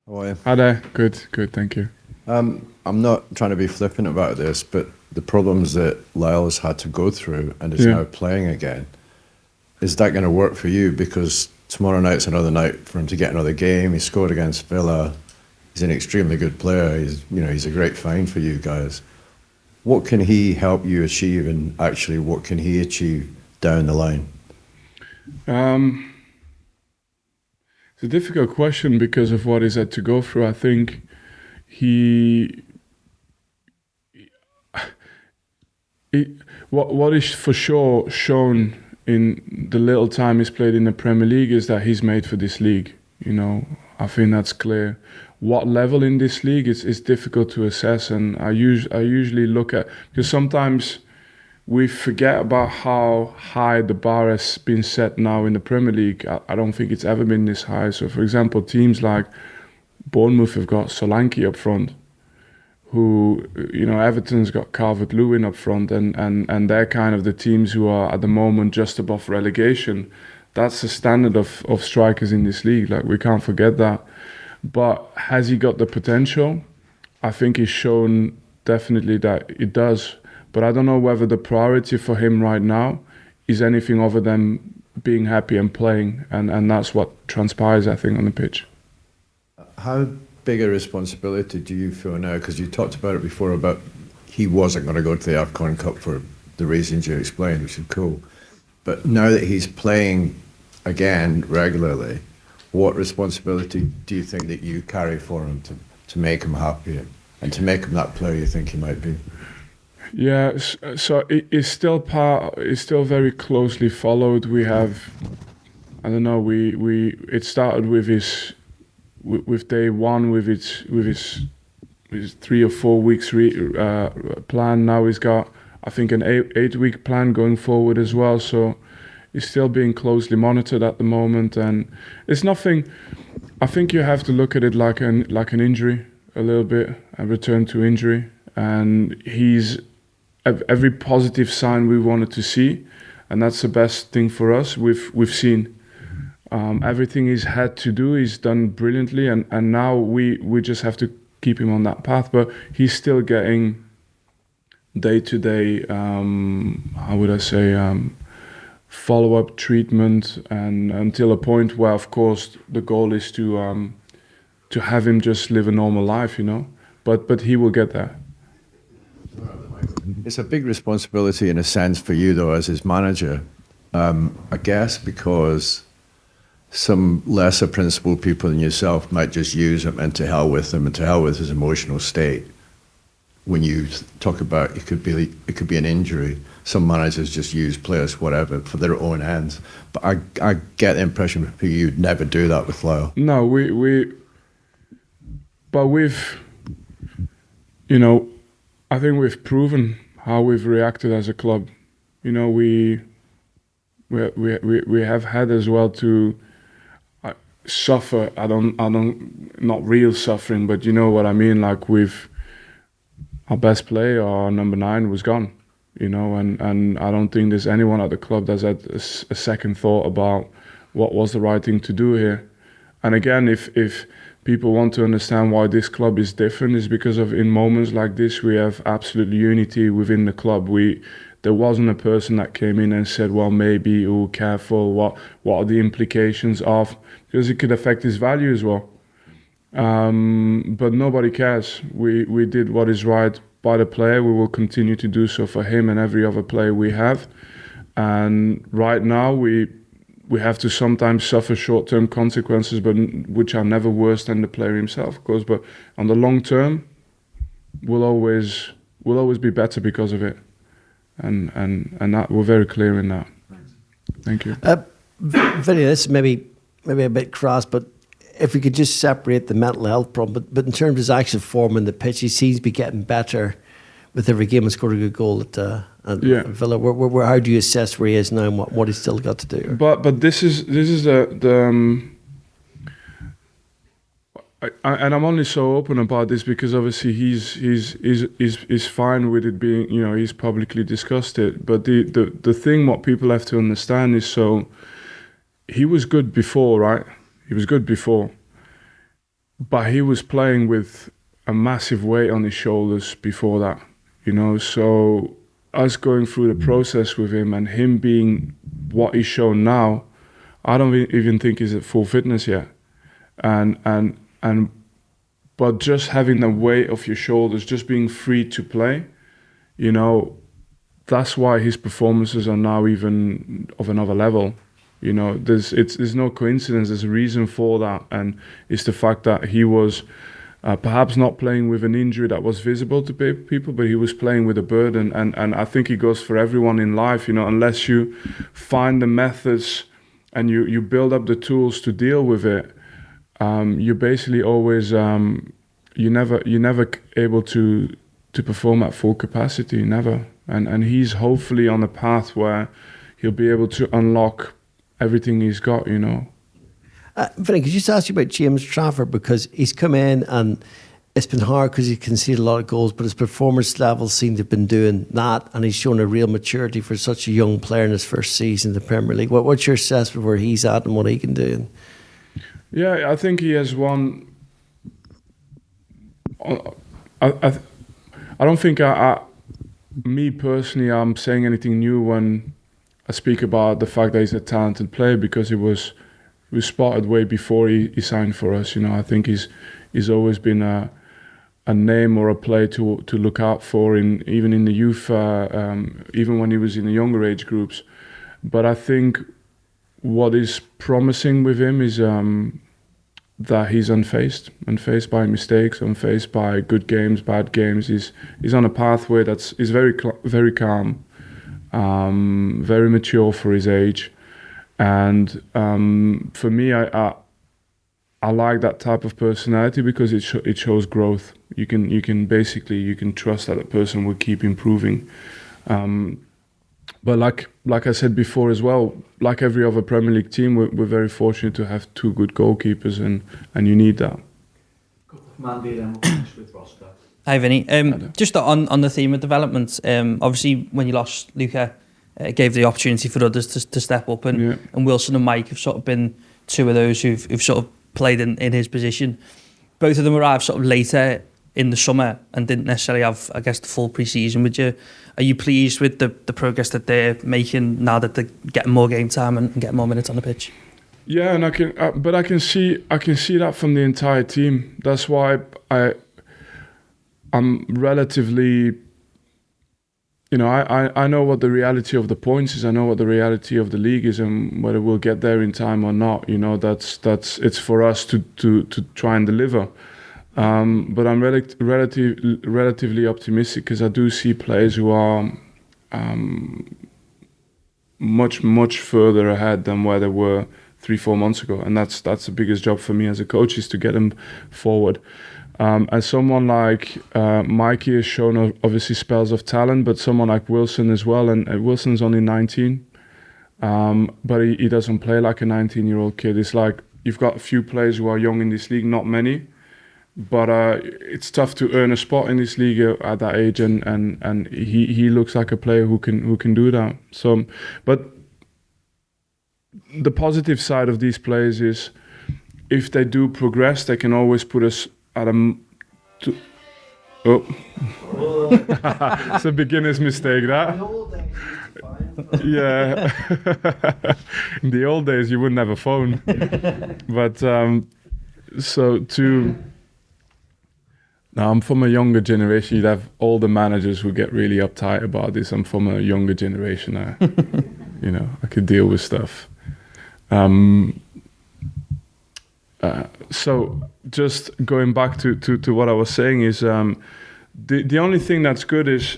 How are you? Hi there. Good, thank you. I'm not trying to be flippant about this, but the problems that Lyle has had to go through and is Yeah. now playing again, is that going to work for you? Because tomorrow night's another night for him to get another game. He scored against Villa. He's an extremely good player. He's a great find for you guys. What can he help you achieve, and actually, what can he achieve down the line? Um, it's a difficult question because of what he's had to go through. I think he, he what is for sure shown in the little time he's played in the Premier League is that he's made for this league. I think that's clear. What level in this league is difficult to assess, and I usually look at, because sometimes we forget about how high the bar has been set now in the Premier League. I don't think it's ever been this high. So, for example, teams like Bournemouth have got Solanke up front, who, Everton's got Calvert-Lewin up front, and they're kind of the teams who are at the moment just above relegation. That's the standard of strikers in this league. Like, we can't forget that. But has he got the potential? I think he's shown definitely that it does. But I don't know whether the priority for him right now is anything other than being happy and playing. And that's what transpires, I think, on the pitch. How big a responsibility do you feel now? Because you talked about it before about he wasn't going to go to the AFCON Cup for the reasons you explained, which is cool. But now that he's playing again regularly, what responsibility do you think that you carry for him to make him happy and to make him that player you think he might be? Yeah, so it's still it's still very closely followed. We have, I don't know, it started with with day one with his 3 or 4 weeks plan. Now he's got, I think, an 8 week plan going forward as well. So he's still being closely monitored at the moment, and it's nothing. I think you have to look at it like an injury a little bit, a return to injury, and he's every positive sign we wanted to see, and that's the best thing for us. We've seen. Everything he's had to do, he's done brilliantly, and now we just have to keep him on that path. But he's still getting day to day, how would I say, follow up treatment, and until a point where, of course, the goal is to have him just live a normal life. But he will get there. It's a big responsibility in a sense for you, though, as his manager, I guess, because some lesser principled people than yourself might just use him and to hell with him and to hell with his emotional state. When you talk about it could be an injury, some managers just use players, whatever, for their own ends. But I get the impression that you'd never do that with Lyle. No, but you know, I think we've proven how we've reacted as a club. We have had as well to suffer. Not real suffering, but you know what I mean. Like, with our best player, our number 9, was gone. And I don't think there's anyone at the club that's had a second thought about what was the right thing to do here. And again, if people want to understand why this club is different, is because of, in moments like this, we have absolute unity within the club. There wasn't a person that came in and said, well, maybe, oh, careful, what are the implications of, because it could affect his value as well. But nobody cares. We did what is right by the player. We will continue to do so for him and every other player we have. And right now we have to sometimes suffer short-term consequences, but which are never worse than the player himself, of course. But on the long term, we'll always be better because of it. And that we're very clear in that. Thank you. Vinny, this maybe a bit crass, but if we could just separate the mental health problem, but in terms of his actual form in the pitch, he seems to be getting better with every game and scored a good goal at Villa. Where how do you assess where he is now and what he's still got to do? But this is the and I'm only so open about this because obviously he's fine with it being, he's publicly discussed it. But the thing what people have to understand is, so he was good before, right? He was good before. but he was playing with a massive weight on his shoulders before that, you know. So us going through the process with him and him being what he's shown now, I don't even think he's at full fitness yet. But just having the weight off your shoulders, just being free to play, you know, that's why his performances are now even of another level. You know, there's no coincidence. There's a reason for that, and it's the fact that he was perhaps not playing with an injury that was visible to people, but he was playing with a burden. And I think it goes for everyone in life. You know, unless you find the methods and you build up the tools to deal with it, you're basically always you're never able to perform at full capacity. Never. And he's hopefully on a path where he'll be able to unlock everything he's got, you know. Vinny, could you just ask you about James Trafford, because he's come in and it's been hard because he conceded a lot of goals, but his performance levels seem to have been doing that, and he's shown a real maturity for such a young player in his first season in the Premier League. What's your assessment of where he's at and what he can do? Yeah, I think he has one. I don't think me personally, I'm saying anything new when I speak about the fact that he's a talented player, because he was spotted way before he signed for us. You know, I think he's always been a name or a player to look out for even in the youth, even when he was in the younger age groups. But I think what is promising with him is that he's unfazed by mistakes, unfazed by good games, bad games. He's on a pathway is very calm, very mature for his age, and for me, I like that type of personality because it shows growth. You can trust that a person will keep improving. But like I said before as well, like every other Premier League team, we're very fortunate to have two good goalkeepers, and you need that. Hi Vinny. Just on the theme of development, obviously when you lost Luca, it gave the opportunity for others to step up, and Wilson and Mike have sort of been two of those who've sort of played in his position. Both of them arrived sort of later in the summer and didn't necessarily have, I guess, the full pre-season. Are you pleased with the progress that they're making now that they're getting more game time and getting more minutes on the pitch? Yeah, and I can see that from the entire team. That's why I'm relatively, you know, I know what the reality of the points is. I know what the reality of the league is, and whether we'll get there in time or not. You know, that's it's for us to try and deliver. But I'm relatively optimistic because I do see players who are much further ahead than where they were 3-4 months ago, and that's the biggest job for me as a coach, is to get them forward. And someone like Mikey has shown obviously spells of talent, but someone like Wilson as well, and Wilson's only 19, but he doesn't play like a 19-year-old kid. It's like you've got a few players who are young in this league, not many. But it's tough to earn a spot in this league at that age, and he looks like a player who can do that. So, but the positive side of these players is, if they do progress, they can always put us at it's a beginner's mistake, that. Yeah. In the old days, you wouldn't have a phone, but Now, I'm from a younger generation. You'd have older managers who get really uptight about this. I'm from a younger generation. I could deal with stuff. So just going back to what I was saying is, the only thing that's good is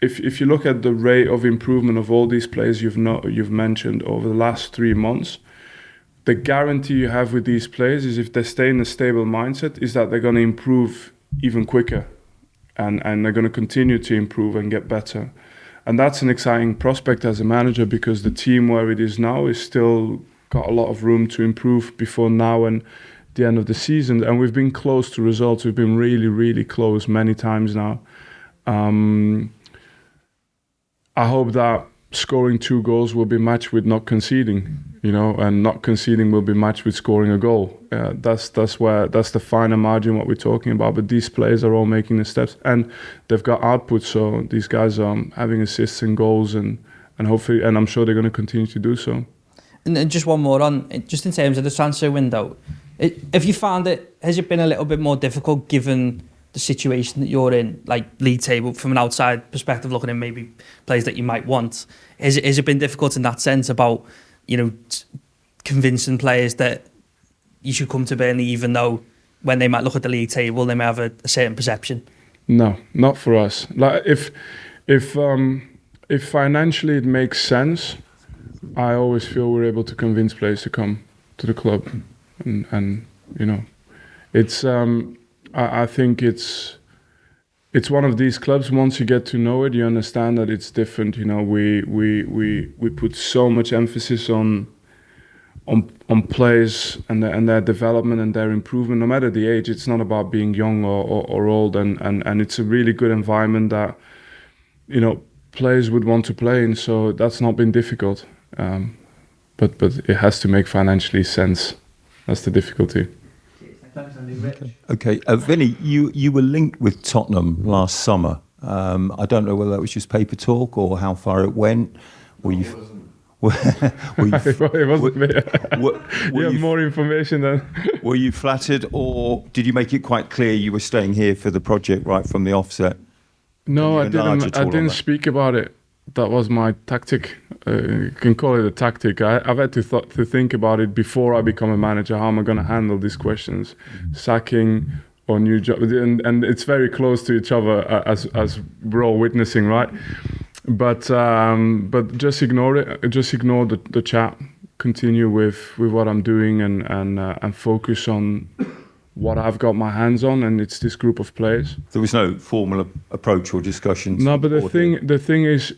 if you look at the rate of improvement of all these players you've mentioned over the last 3 months, the guarantee you have with these players is, if they stay in a stable mindset, is that they're going to improve even quicker, and they're going to continue to improve and get better. And that's an exciting prospect as a manager, because the team where it is now is still got a lot of room to improve before now and the end of the season. And we've been close to results. We've been really, really close many times now. I hope that scoring 2 goals will be matched with not conceding. you know, and not conceding will be matched with scoring a goal. That's the finer margin what we're talking about. But these players are all making the steps, and they've got output. So these guys are having assists and goals, and hopefully, and I'm sure they're going to continue to do so. And just one more on, just in terms of the transfer window, have you found has it been a little bit more difficult given the situation that you're in, like league table, from an outside perspective, looking at maybe players that you might want? Has it been difficult in that sense about, you know, convincing players that you should come to Burnley, even though when they might look at the league table, they may have a certain perception? No, not for us. Like if financially it makes sense, I always feel we're able to convince players to come to the club, and you know, it's I think it's one of these clubs. Once you get to know it, you understand that it's different. You know, we put so much emphasis on players and their development and their improvement, no matter the age. It's not about being young or old, and it's a really good environment that, you know, players would want to play in. So that's not been difficult, but it has to make financially sense. That's the difficulty. Okay. Vinny, you were linked with Tottenham last summer. I don't know whether that was just paper talk or how far it went. Were you? It wasn't me. You have more information than. Were you flattered, or did you make it quite clear you were staying here for the project right from the offset? No, I didn't speak about it. That was my tactic. You can call it a tactic. I've had to think about it before I become a manager. How am I going to handle these questions? Sacking or new job, and it's very close to each other as we're all witnessing, right? But just ignore it. Just ignore the chat. Continue with what I'm doing and focus on what I've got my hands on, and it's this group of players. There was no formal approach or discussions. No, but the thing is,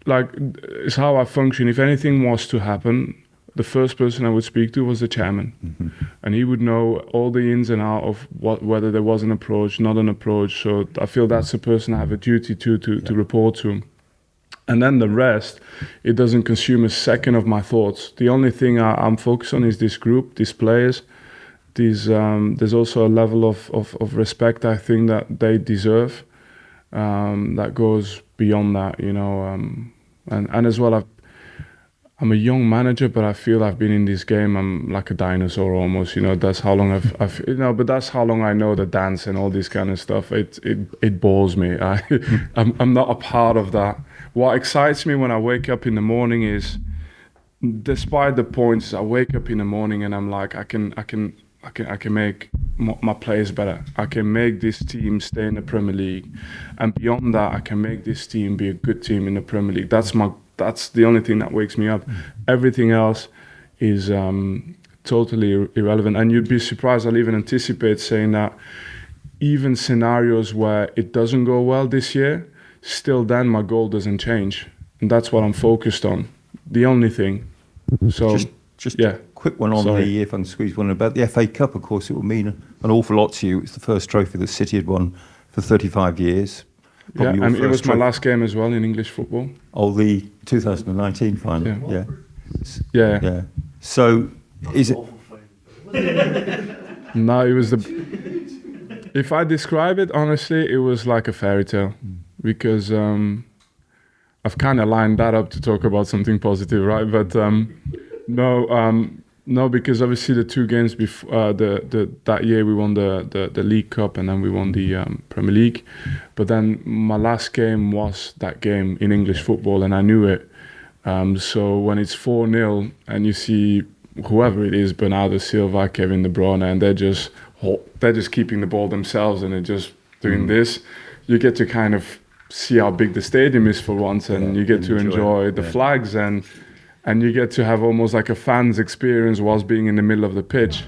like, is how I function. If anything was to happen, the first person I would speak to was the chairman, and he would know all the ins and outs of whether there was an approach, not an approach. So I feel that's the person I have a duty to report to. And then the rest, it doesn't consume a second of my thoughts. The only thing I'm focused on is this group, these players. There's also a level of respect I think that they deserve, that goes beyond that, you know. And as well, I'm a young manager, but I feel I've been in this game. I'm like a dinosaur almost, you know. That's how long I've you know. But that's how long I know the dance and all this kind of stuff. It bores me. I'm not a part of that. What excites me when I wake up in the morning is, despite the points, I wake up in the morning and I'm like, I can make my players better. I can make this team stay in the Premier League, and beyond that, I can make this team be a good team in the Premier League. That's the only thing that wakes me up. Everything else is totally irrelevant. And you'd be surprised. I'll even anticipate saying that even scenarios where it doesn't go well this year, still then my goal doesn't change, and that's what I'm focused on. The only thing. So just a quick one on if I can squeeze one about the FA Cup. Of course, it will mean an awful lot to you. It's the first trophy that City had won for 35 years. Probably and it was my last game as well in English football. Oh, the 2019 final. Yeah. So, is it? No, it was if I describe it honestly, it was like a fairy tale, because I've kind of lined that up to talk about something positive, right? But no, because obviously the two games before that year we won the League Cup and then we won the Premier League. But then my last game was that game in English football, and I knew it. So when it's 4-0 and you see whoever it is, Bernardo Silva, Kevin De Bruyne, and they're just keeping the ball themselves and they're just doing this, you get to kind of see how big the stadium is for once, and you get to enjoy the flags, and you get to have almost like a fan's experience whilst being in the middle of the pitch.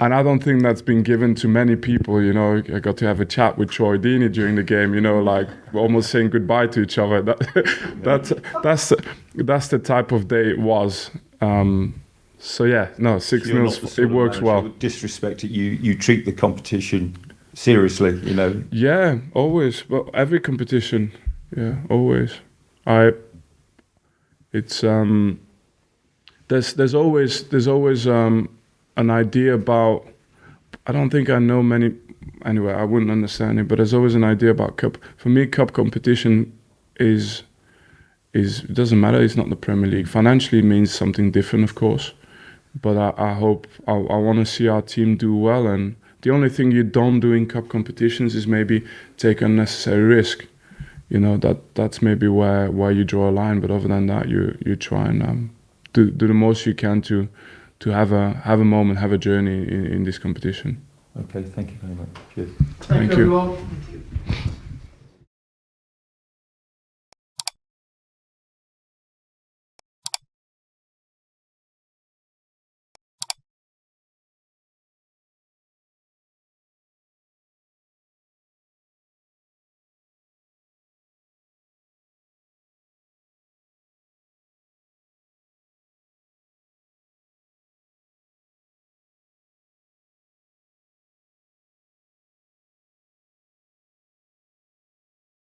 And I don't think that's been given to many people, you know. I got to have a chat with Troy Deeney during the game, you know, like almost saying goodbye to each other. That's the type of day it was. So yeah, no, 6-0, it works well. Disrespect it, you treat the competition seriously, you know. Yeah, always. Well, every competition, yeah, always. there's always an idea about. I don't think I know many. Anyway, I wouldn't understand it, but there's always an idea about cup. For me, cup competition is it doesn't matter. It's not the Premier League. Financially, it means something different, of course. But I hope I want to see our team do well. And the only thing you don't do in cup competitions is maybe take unnecessary risk. You know, that's maybe where you draw a line. But other than that, you try and do the most you can to have a moment, have a journey in this competition. Okay, thank you very much. Cheers. Thank you. Everyone. Thank you.